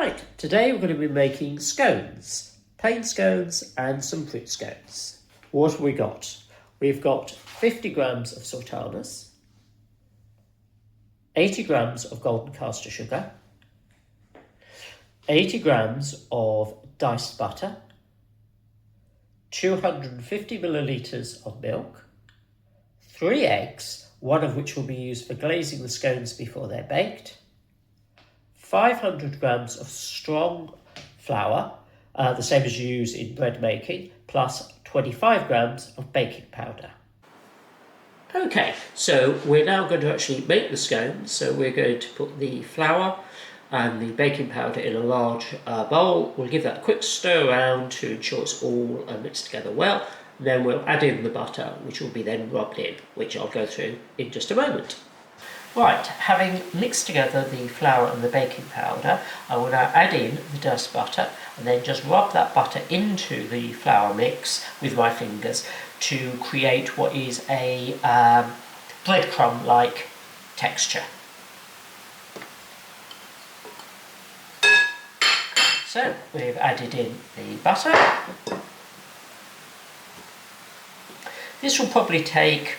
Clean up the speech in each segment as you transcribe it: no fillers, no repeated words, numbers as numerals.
Right, today we're going to be making scones, plain scones and some fruit scones. What have we got? We've got 50 grams of sultanas, 80 grams of golden castor sugar, 80 grams of diced butter, 250 millilitres of milk, 3 eggs, one of which will be used for glazing the scones before they're baked, 500 grams of strong flour, the same as you use in bread making, plus 25 grams of baking powder. Okay, so we're now going to actually make the scones. So we're going to put the flour and the baking powder in a large bowl. We'll give that a quick stir around to ensure it's all mixed together well. Then we'll add in the butter, which will be then rubbed in, which I'll go through in just a moment. Right, having mixed together the flour and the baking powder, I will now add in the diced butter and then just rub that butter into the flour mix with my fingers to create what is a breadcrumb-like texture. So we've added in the butter. This will probably take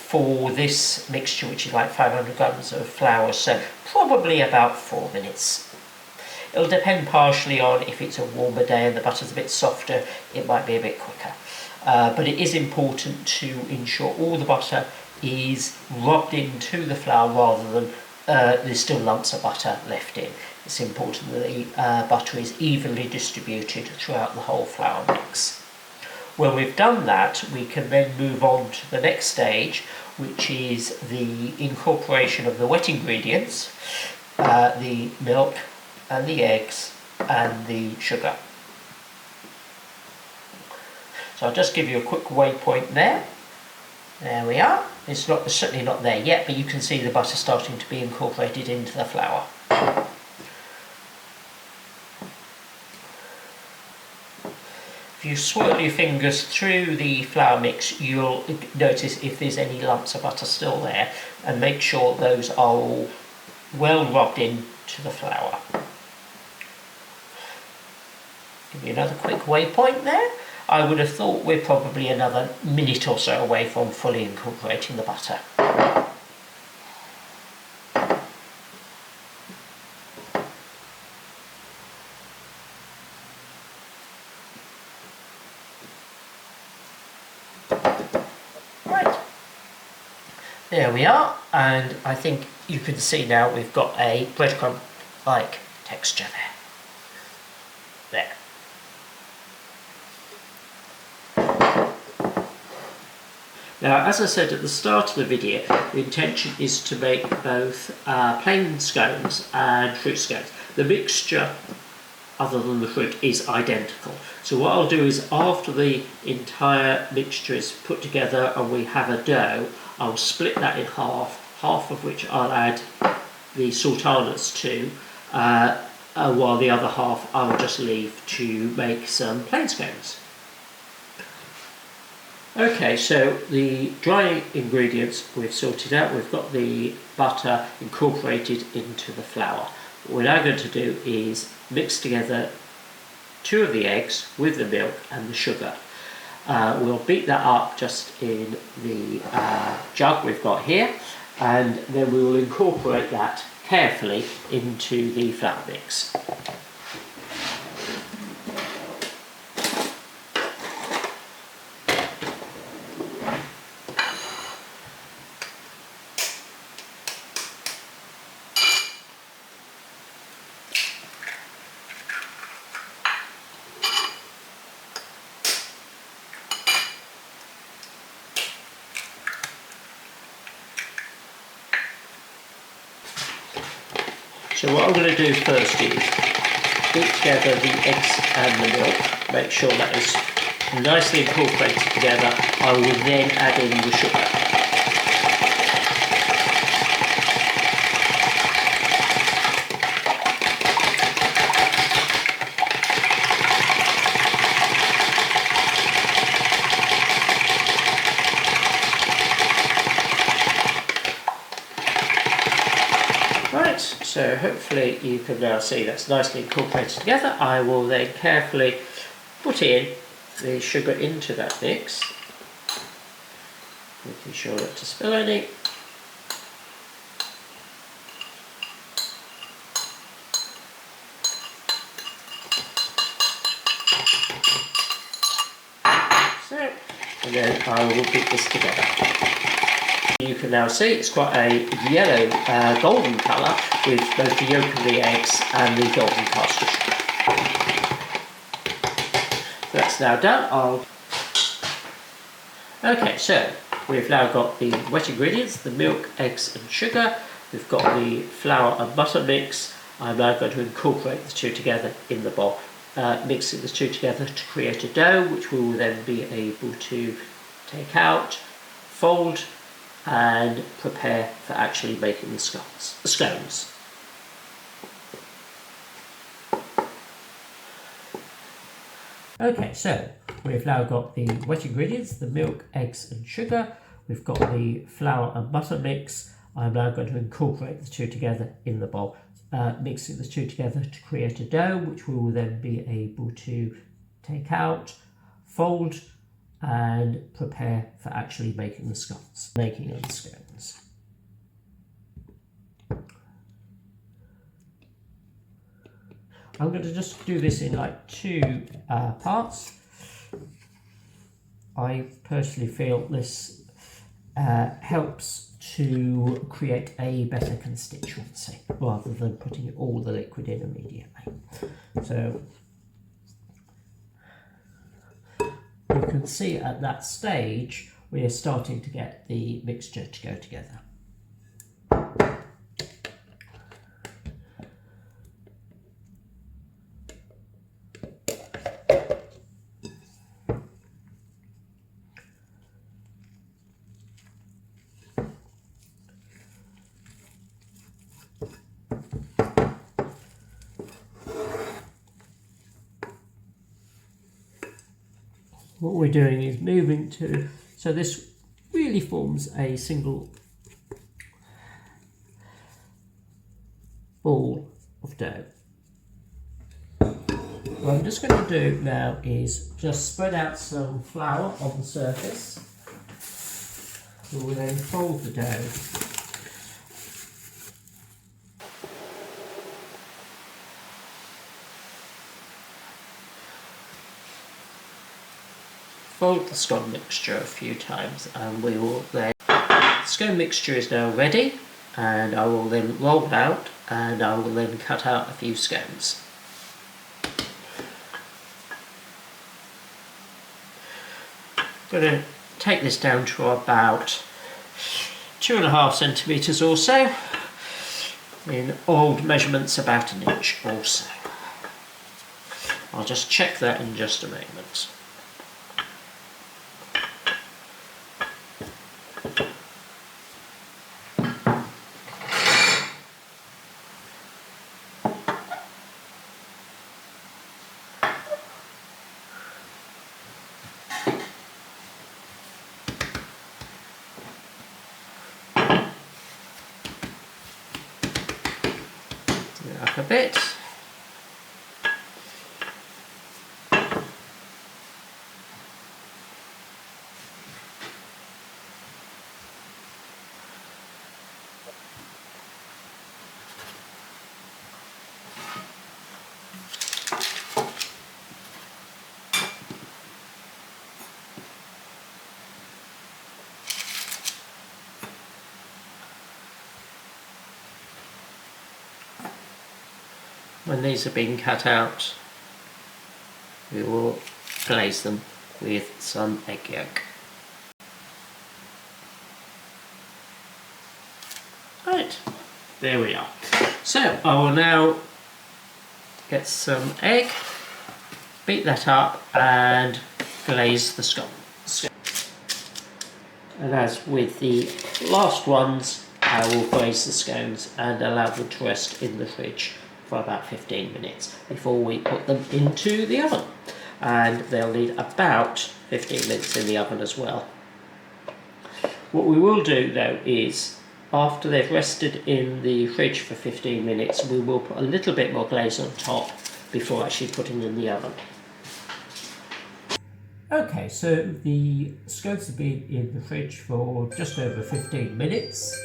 for this mixture, which is like 500 grams of flour, so probably about 4 minutes. It'll depend partially on if it's a warmer day and the butter's a bit softer, it might be a bit quicker. But it is important to ensure all the butter is rubbed into the flour rather than there's still lumps of butter left in. It's important that the butter is evenly distributed throughout the whole flour mix. When we've done that, we can then move on to the next stage, which is the incorporation of the wet ingredients, the milk and the eggs and the sugar. So I'll just give you a quick waypoint there. There we are. It's certainly not there yet, but you can see the butter starting to be incorporated into the flour. If you swirl your fingers through the flour mix, you'll notice if there's any lumps of butter still there, and make sure those are all well rubbed into the flour. Give you another quick waypoint there. I would have thought we're probably another minute or so away from fully incorporating the butter. Right, there we are, and I think you can see now we've got a breadcrumb-like texture there. Now, as I said at the start of the video, the intention is to make both plain scones and fruit scones. The mixture, other than the fruit, is identical. So what I'll do is, after the entire mixture is put together and we have a dough, I'll split that in half of which I'll add the sultanas to, while the other half I'll just leave to make some plain scones. Okay, so the dry ingredients we've sorted out. We've got the butter incorporated into the flour. What we're now going to do is mix together 2 of the eggs with the milk and the sugar. We'll beat that up just in the jug we've got here, and then we will incorporate that carefully into the flour mix. So what I'm going to do first is beat together the eggs and the milk, make sure that is nicely incorporated together. I will then add in the sugar. Right, so So hopefully you can now see that's nicely incorporated together. I will then carefully put in the sugar into that mix, making sure not to spill any. So, and then I will beat this together. You can now see it's quite a yellow golden colour with both the yolk of the eggs and the golden castor sugar. So that's now done. Okay, so we've now got the wet ingredients, the milk, eggs and sugar. We've got the flour and butter mix. I'm now going to incorporate the two together in the bowl, mixing the two together to create a dough, which we will then be able to take out, fold and prepare for actually making the scones. Okay, so we've now got the wet ingredients, the milk, eggs and sugar. We've got the flour and butter mix. I'm now going to incorporate the two together in the bowl, mixing the two together to create a dough, which we will then be able to take out, fold and prepare for actually making the scones. I'm going to just do this in like two parts. I personally feel this helps to create a better constituency rather than putting all the liquid in immediately. So you can see at that stage we are starting to get the mixture to go together. What we're doing is moving to, so this really forms a single ball of dough. What I'm just going to do now is just spread out some flour on the surface. We will then fold the dough. Fold the scone mixture a few times and we will then, the scone mixture is now ready and I will then roll it out and I will then cut out a few scones. I'm going to take this down to about 2.5 centimetres or so, in old measurements about 1 inch or so. I'll just check that in just a moment. Up a bit. When these have been cut out, we will glaze them with some egg yolk. Right, there we are. So I will now get some egg, beat that up and glaze the scones. And as with the last ones, I will glaze the scones and allow them to rest in the fridge for about 15 minutes before we put them into the oven, and they'll need about 15 minutes in the oven as well. What we will do though is After they've rested in the fridge for 15 minutes, we will put a little bit more glaze on top before actually putting them in the oven. Okay, so the scones have been in the fridge for just over 15 minutes.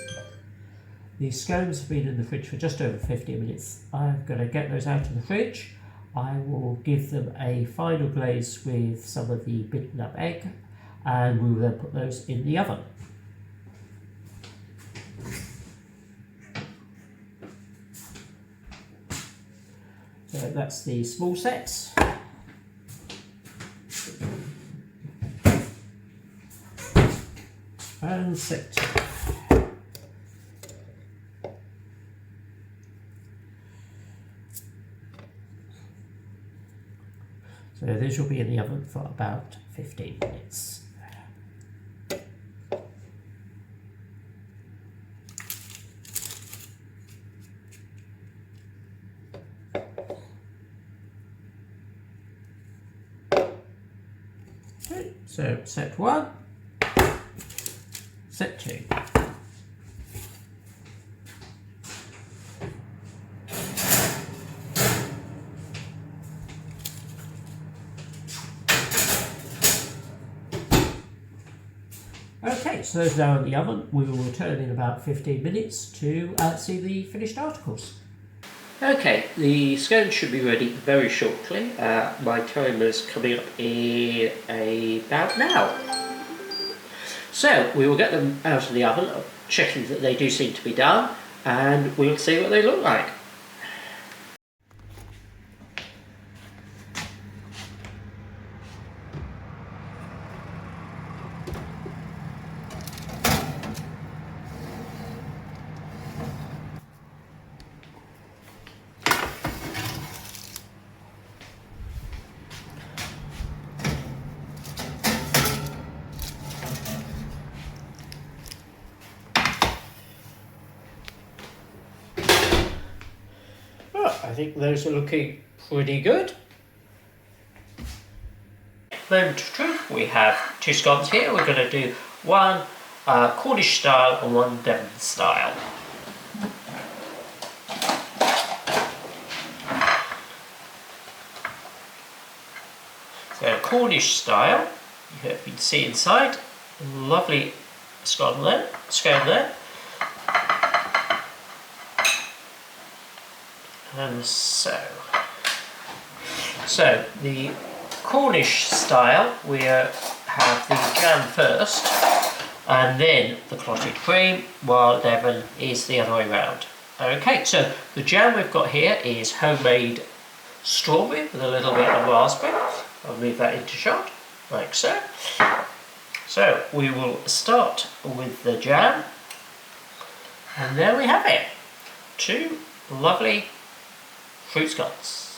The scones have been in the fridge for just over 15 minutes. I'm going to get those out of the fridge. I will give them a final glaze with some of the beaten up egg, and we will then put those in the oven. So that's the small sets. And set 2. So this will be in the oven for about 15 minutes. Okay, so set 1, set 2. Okay, so those are now in the oven. We will return in about 15 minutes to see the finished articles. Okay, the scones should be ready very shortly. My timer is coming up in about now. So we will get them out of the oven, checking that they do seem to be done, and we'll see what they look like. I think those are looking pretty good. Moment of truth, we have 2 scones here. We're going to do one Cornish style and one Devon style. So Cornish style, you can see inside, lovely scone there. And so the Cornish style, we have the jam first and then the clotted cream, while Devon is the other way around. Okay, so the jam we've got here is homemade strawberry with a little bit of raspberry. I'll move that into shot, like so. So we will start with the jam, and there we have it. 2 lovely fruit scones.